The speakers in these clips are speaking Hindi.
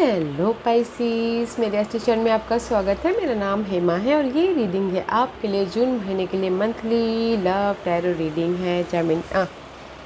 हेलो पाइसिस, मेरे स्टेशन में आपका स्वागत है। मेरा नाम हेमा है और ये रीडिंग है आपके लिए जून महीने के लिए मंथली लव टैरो रीडिंग है।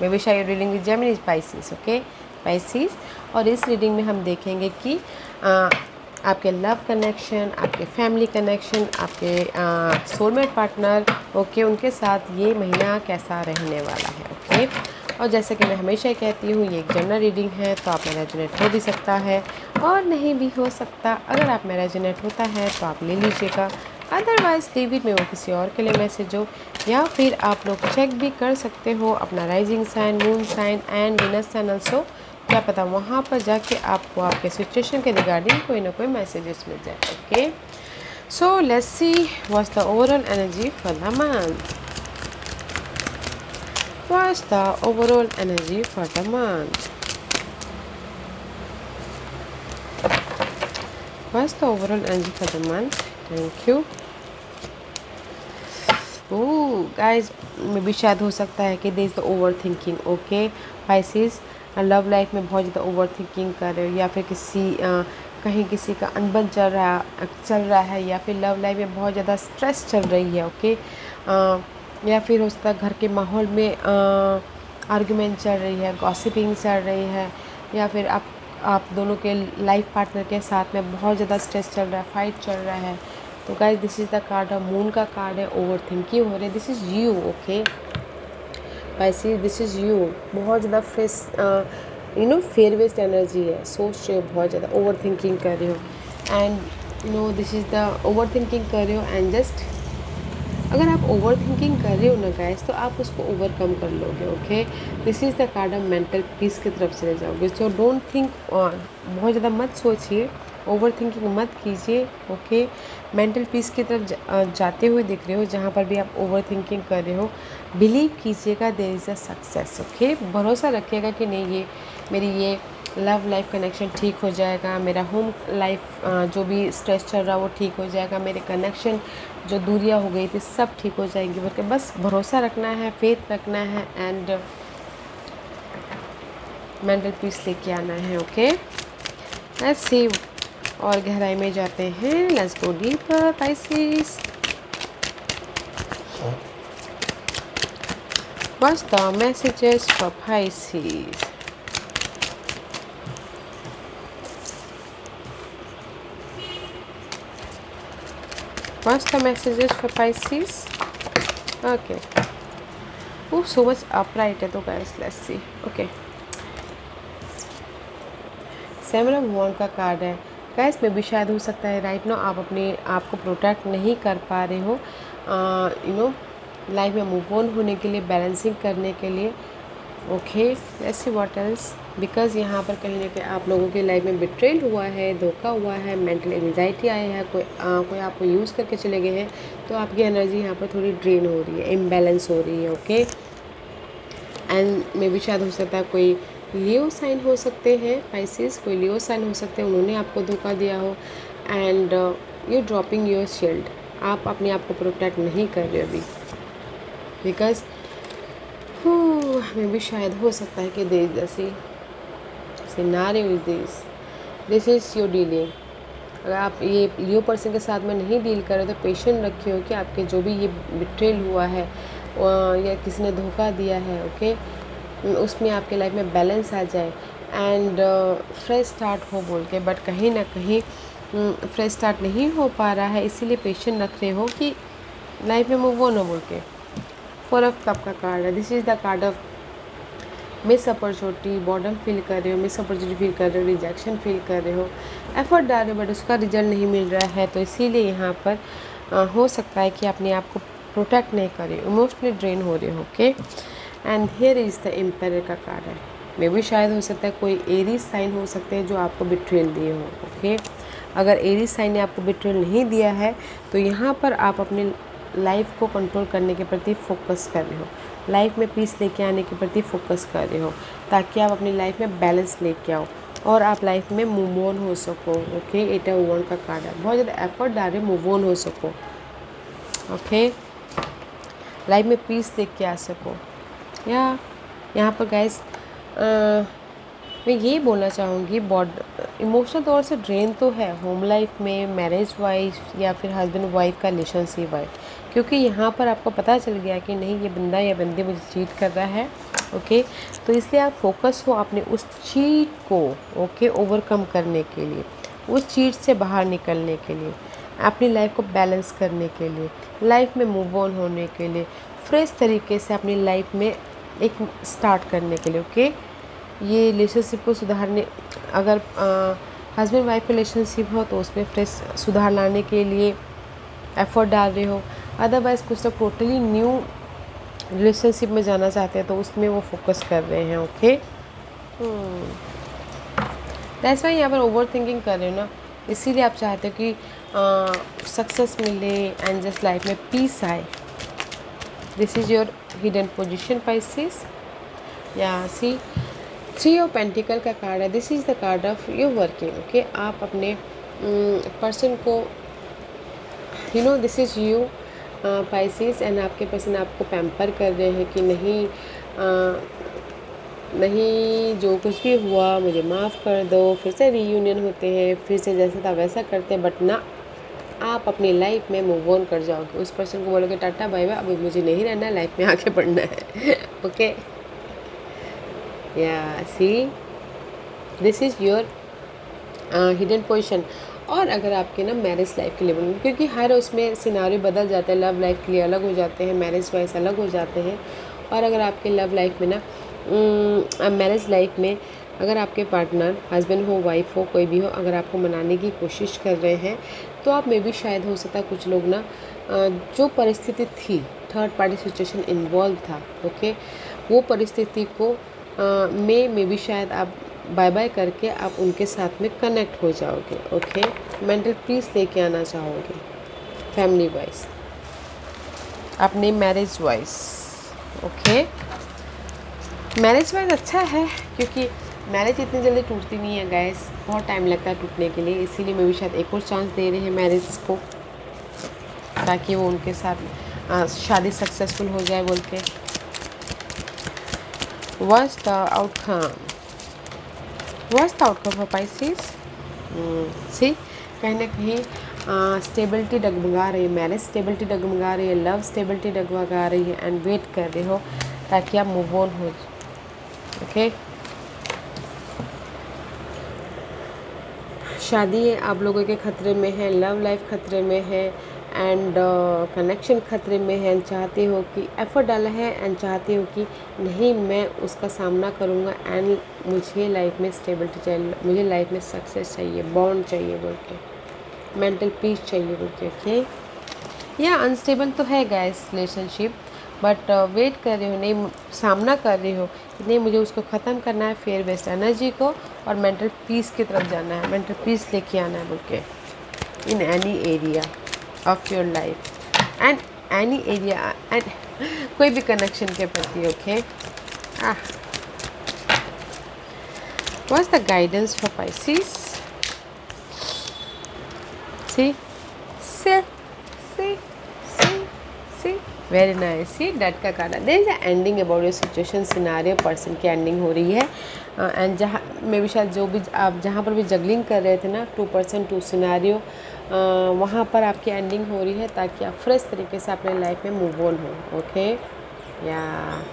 मैं wish I reading with Gemini Pisces. Okay Pisces, और इस रीडिंग में हम देखेंगे कि आपके लव कनेक्शन, आपके फैमिली कनेक्शन, आपके सोलमेट पार्टनर ओके उनके साथ ये महीना कैसा रहने वाला है। ओके, और जैसे कि मैं हमेशा कहती हूँ, ये एक जनरल रीडिंग है, तो आप में रेजोनेट हो भी सकता है और नहीं भी हो सकता। अगर आप में रेजोनेट होता है तो आप ले लीजिएगा, अदरवाइज लीव इट में वो किसी और के लिए मैसेज हो। या फिर आप लोग चेक भी कर सकते हो अपना rising sign, moon sign and Venus sign also. क्या पता वहाँ पर जाके आपको आपके सिचुएशन के रिगार्डिंग कोई ना कोई मैसेजेस मिल जाए। Okay, so let's see what's the overall energy for the month. What's the overall energy for the month? What's the overall energy for the month? Thank you. Guys, मे भी शायद हो सकता है कि there is the overthinking. Okay Pisces, love life में बहुत ज़्यादा ओवर थिंकिंग कर रहे हो, या फिर कहीं किसी का अनबन चल रहा है, या फिर लव लाइफ में बहुत ज़्यादा स्ट्रेस चल रही है। ओके, या फिर हो सकता है घर के माहौल में आर्गुमेंट चल रही है, गॉसिपिंग चल रही है, या फिर आप दोनों के लाइफ पार्टनर के साथ में बहुत ज़्यादा स्ट्रेस चल रहा है, फाइट चल रहा है। तो guys, this is the card of moon का कार्ड है। ओवर थिंकिंग हो रही है, this is you. Okay Pisces, this is you. बहुत ज़्यादा फ्रेश फेयर वेस्ट एनर्जी है, सोच रहे हो बहुत ज़्यादा, ओवर थिंकिंग कर रहे हो and this is the over thinking कर रहे हो एंड जस्ट अगर आप ओवर थिंकिंग कर रहे हो ना गाइस, तो आप उसको ओवरकम कर लोगे। Okay, this is the card of mental peace की तरफ चले जाओगे। सो डोंट थिंक, बहुत ज़्यादा मत सोचिए, ओवर थिंकिंग मत कीजिए। ओके, मेंटल पीस की तरफ जाते हुए दिख रहे हो। जहाँ पर भी आप ओवर थिंकिंग कर रहे हो, बिलीव कीजिएगा there is a success. Okay, भरोसा रखिएगा कि नहीं, मेरी ये लव लाइफ कनेक्शन ठीक हो जाएगा, मेरा होम लाइफ जो भी स्ट्रेस चल रहा है वो ठीक हो जाएगा, मेरे कनेक्शन जो दूरियां हो गई थी सब ठीक हो जाएंगी। बोल के बस भरोसा रखना है, फेथ रखना है एंड मेंटल पीस लेके आना है। ओके, लेट्स सी, और गहराई में जाते हैं। Let's go deeper Pisces. What's the messages for Pisces? What's the messages for Pisces? Okay. Oh, so much upright है तो guys, let's see. Okay. Seven of wands का कार्ड है। गाइस, में भी शायद हो सकता है राइट नाउ आप अपने आप को प्रोटेक्ट नहीं कर पा रहे हो, लाइफ में मूव ऑन होने के लिए, बैलेंसिंग करने के लिए। Okay, let's see what else, because यहाँ पर कहीं ना कहीं आप लोगों की लाइफ में बिट्रेल हुआ है, धोखा हुआ है, मेंटल एंजाइटी आया है, कोई आपको यूज़ करके चले गए हैं, तो आपकी एनर्जी यहाँ पर थोड़ी ड्रेन हो रही है, इम्बैलेंस हो रही है। ओके, एंड मे भी शायद हो सकता है कोई लियो साइन हो सकते हैं पाइसिस, कोई लियो साइन हो सकते हैं, उन्होंने आपको धोखा दिया हो and you dropping your shield. आप अपने आप को प्रोटेक्ट नहीं कर रहे अभी, बिकॉज में भी शायद हो सकता है कि जैसे scenario is this is your dealing. अगर आप ये लियो पर्सन के साथ में नहीं डील कर रहे तो पेशेंट रखे हो कि आपके जो भी ये बिट्रेल हुआ है या किसी ने धोखा दिया है, ओके, उसमें आपके लाइफ में बैलेंस आ जाए एंड फ्रेश स्टार्ट हो बोल के, बट कहीं ना कहीं फ्रेश स्टार्ट नहीं हो पा रहा है, इसीलिए पेशेंट रख रहे हो कि लाइफ में मूव ऑन हो बोल के। फोर ऑफ कप का कार्ड है, this is the card of miss opportunity, boredom feel कर रहे हो, मिस अपॉर्चुनिटी फील कर रहे हो, रिजेक्शन फील कर रहे हो, एफर्ट डाल रहे हो बट उसका रिजल्ट नहीं मिल रहा है, तो इसीलिए यहाँ पर हो सकता है कि अपने आप को प्रोटेक्ट नहीं कर रहे हो, इमोशनली ड्रेन हो रहे हो। Okay, and here is the emperor का कार्ड है। मे भी शायद हो सकता है कोई एरीज साइन हो सकते हैं जो आपको बिट्रेल दिए हो। ओके, अगर एरीज साइन ने आपको बिट्रेल नहीं दिया है तो यहाँ पर आप अपने लाइफ को कंट्रोल करने के प्रति फोकस कर रहे हो, लाइफ में पीस लेके आने के प्रति फोकस कर रहे हो, ताकि आप अपनी लाइफ में बैलेंस लेके आओ और आप लाइफ में मूव ऑन हो सको। ओके, एट ऑफ वॉन्ड का कार्ड है, बहुत ज़्यादा एफर्ट डाल रहे मूव ऑन हो सको। ओके, लाइफ में पीस लेके आ सको। या यहाँ पर गाइस मैं ये बोलना चाहूँगी इमोशनल तौर से ड्रेन तो है होम लाइफ में, मैरिज वाइफ या फिर हस्बैंड वाइफ का रिलेशनशिप वाइफ, क्योंकि यहाँ पर आपको पता चल गया कि नहीं ये बंदा या बंदी मुझे चीट कर रहा है। ओके, तो इसलिए आप फोकस हो अपने उस चीट को ओवरकम करने के लिए, उस चीट से बाहर निकलने के लिए, अपनी लाइफ को बैलेंस करने के लिए, लाइफ में मूव ऑन होने के लिए, फ्रेश तरीके से अपनी लाइफ में एक स्टार्ट करने के लिए। ओके, ये रिलेशनशिप को सुधारने, अगर हस्बैंड वाइफ रिलेशनशिप हो तो उसमें फ्रेश सुधार लाने के लिए एफर्ट डाल रहे हो। अदरवाइज़ कुछ लोग टोटली न्यू रिलेशनशिप में जाना चाहते हैं तो उसमें वो फोकस कर रहे हैं। ओके, दैट्स वाई यहाँ पर ओवर थिंकिंग कर रहे हो ना, इसीलिए आप चाहते हो कि सक्सेस मिले एंड जस्ट लाइफ में पीस आए। This is your hidden position Pisces. या सी 3 ऑफ पेंटिकल का कार्ड है। This is the card of your working. Okay, आप अपने पर्सन को this is you Pisces and आपके पर्सन आपको पैम्पर कर रहे हैं कि नहीं जो कुछ भी हुआ मुझे माफ़ कर दो, फिर से रीयूनियन होते हैं, फिर से जैसा था वैसा करते हैं, बट ना आप अपनी लाइफ में मूव ऑन कर जाओगे। उस पर्सन को बोलोगे टाटा बाय बाय, अभी मुझे नहीं रहना, लाइफ में आगे बढ़ना है। ओके, या see this is your hidden position. और अगर आपके ना मैरिज लाइफ के लिए बोलूँगी, क्योंकि हर उसमें सिनारियो बदल जाते हैं, लव लाइफ के लिए अलग हो जाते हैं, मैरिज वाइज अलग हो जाते हैं। और अगर आपके लव लाइफ में ना मैरिज लाइफ में अगर आपके पार्टनर हस्बैंड हो, वाइफ हो, कोई भी हो, अगर आपको मनाने की कोशिश कर रहे हैं तो आप में भी शायद हो सकता है कुछ लोग ना जो परिस्थिति थी, थर्ड पार्टी सिचुएशन इन्वॉल्व था, ओके, वो परिस्थिति को में भी शायद आप बाय बाय करके आप उनके साथ में कनेक्ट हो जाओगे। ओके, मेंटल पीस लेके आना चाहोगे फैमिली वाइज, अपने marriage wise. Okay, marriage wise अच्छा है क्योंकि मैरिज इतनी जल्दी टूटती नहीं है गाइस, बहुत टाइम लगता है टूटने के लिए, इसीलिए मैं भी शायद एक और चांस दे रहे हैं मैरिज को, ताकि वो उनके साथ शादी सक्सेसफुल हो जाए बोल के। What's the outcome? What's the outcome for Pisces? See, कहीं ना कहीं स्टेबिलिटी डगमगा रही है, मैरिज स्टेबिलिटी डगमगा रही है, लव स्टेबिलिटी डगमगा रही है, एंड वेट कर रहे हो ताकि आप मूव ऑन हो। ओके, शादी आप लोगों के खतरे में है, लव लाइफ खतरे में है, एंड कनेक्शन खतरे में है, एंड चाहते हो कि एफर्ट डाला है एंड चाहते हो कि नहीं मैं उसका सामना करूँगा एंड मुझे लाइफ में स्टेबिलिटी चाहिए, मुझे लाइफ में सक्सेस चाहिए, बॉन्ड चाहिए बोल के, मेंटल पीस चाहिए बोल के। ओके, या अनस्टेबल तो है गाइस रिलेशनशिप, बट वेट कर रहे हो, नहीं सामना कर रहे हो कि नहीं मुझे उसको ख़त्म करना है, फेयर वेस्ट एनर्जी को, और मेंटल पीस की तरफ जाना है, मेंटल पीस लेके आना है बोल के, in any area of your life and any area and कोई भी कनेक्शन के प्रति। Okay, what's the guidance for Pisces? See very nice. See death का card, there is a ending about your situation scenario, person की एंडिंग हो रही है, एंड जहाँ में भी शायद जो भी आप जहाँ पर भी जगलिंग कर रहे थे ना, 2% 2 सिनारियो, वहाँ पर आपकी एंडिंग हो रही है ताकि आप फ्रेश तरीके से अपने लाइफ में मूव ऑन हो। ओके, या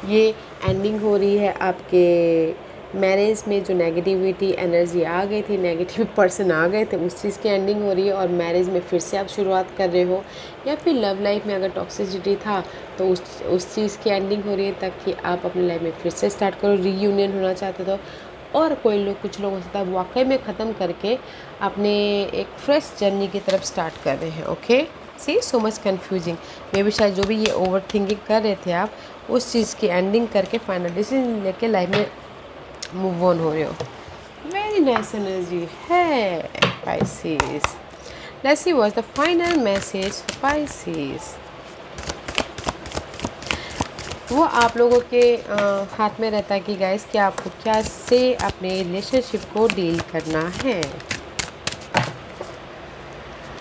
ये एंडिंग हो रही है आपके मैरिज में, जो नेगेटिविटी एनर्जी आ गई थी, नेगेटिव पर्सन आ गए थे, उस चीज़ की एंडिंग हो रही है, और मैरिज में फिर से आप शुरुआत कर रहे हो, या फिर लव लाइफ में अगर टॉक्सिसिटी था तो उस चीज़ की एंडिंग हो रही है ताकि आप अपनी लाइफ में फिर से स्टार्ट करो, रीयूनियन होना चाहते तो, और कुछ लोग हो सकता है वाकई में ख़त्म करके अपने एक फ्रेश जर्नी की तरफ स्टार्ट कर रहे हैं। ओके, सी सो मच कन्फ्यूजिंग, मे भी शायद जो भी ये ओवर थिंकिंग कर रहे थे आप, उस चीज़ की एंडिंग करके फाइनल डिसीजन लेके लाइफ में मूव ऑन हो रहे हो। वेरी नाइस एनर्जी है Pisces. Let's see what's the final message for Pisces. वो आप लोगों के हाथ में रहता है कि गाइस कि आपको क्या से अपने रिलेशनशिप को डील करना है।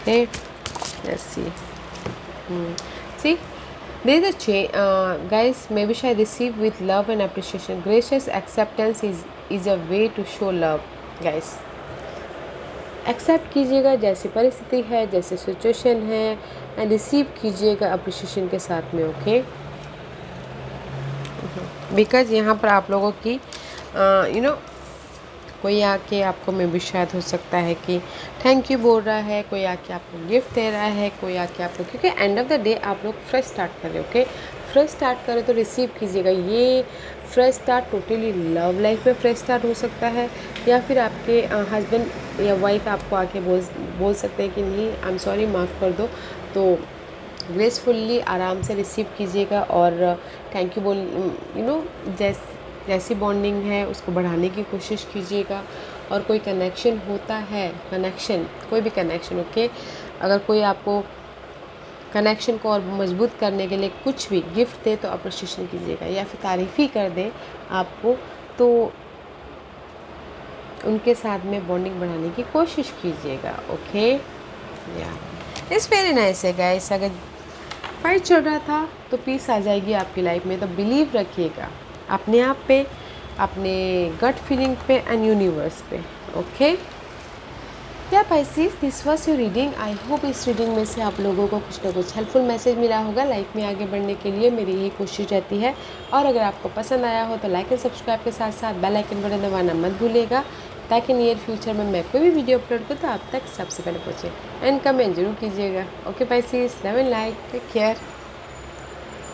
Okay, let's see see There is a change, guys. Maybe I receive with love and appreciation. Gracious acceptance is a way to show love, guys. Accept कीजिएगा जैसी परिस्थिति है, जैसे सिचुएशन है, एंड रिसीव कीजिएगा अप्रिशिएशन के साथ में, ओके। बिकॉज यहाँ पर आप लोगों की कोई आके आपको मे भी शायद हो सकता है कि थैंक यू बोल रहा है, कोई आके आपको गिफ्ट दे रहा है, कोई आके आपको, क्योंकि एंड ऑफ द डे आप लोग फ्रेश स्टार्ट कर रहे हो, ओके। फ्रेश स्टार्ट करें तो रिसीव कीजिएगा। ये fresh start totally love life में फ्रेश स्टार्ट हो सकता है, या फिर आपके हस्बैंड या वाइफ आपको आके बोल सकते हैं कि नहीं, आई एम सॉरी, माफ़ कर दो। तो ग्रेसफुल्ली आराम से रिसीव कीजिएगा और थैंक यू बोल जैसी बॉन्डिंग है उसको बढ़ाने की कोशिश कीजिएगा। और कोई कनेक्शन होता है, कोई भी कनेक्शन, ओके, अगर कोई आपको कनेक्शन को और मजबूत करने के लिए कुछ भी गिफ्ट दे तो अप्रिशिएशन कीजिएगा, या फिर तारीफ़ ही कर दे आपको तो उनके साथ में बॉन्डिंग बढ़ाने की कोशिश कीजिएगा, ओके। या इट्स वेरी नाइस है गाइस। अगर फाइट चल रहा था तो पीस आ जाएगी आपकी लाइफ में। तो बिलीव रखिएगा अपने आप पे, अपने गट फीलिंग पे एंड यूनिवर्स पे, ओके। या Pisces, this was your reading. I hope इस रीडिंग में से आप लोगों को कुछ ना कुछ हेल्पफुल मैसेज मिला होगा। लाइफ में आगे बढ़ने के लिए मेरी यही कोशिश रहती है। और अगर आपको पसंद आया हो तो लाइक एंड सब्सक्राइब के साथ साथ बेल आइकन बटन दबाना मत भूलिएगा, ताकि नियर फ्यूचर में मैं कोई भी वीडियो अपलोड करूँ तो आप तक सबसे पहले पहुँचे। एंड कमेंट जरूर कीजिएगा। Okay Pisces, love and like, take care.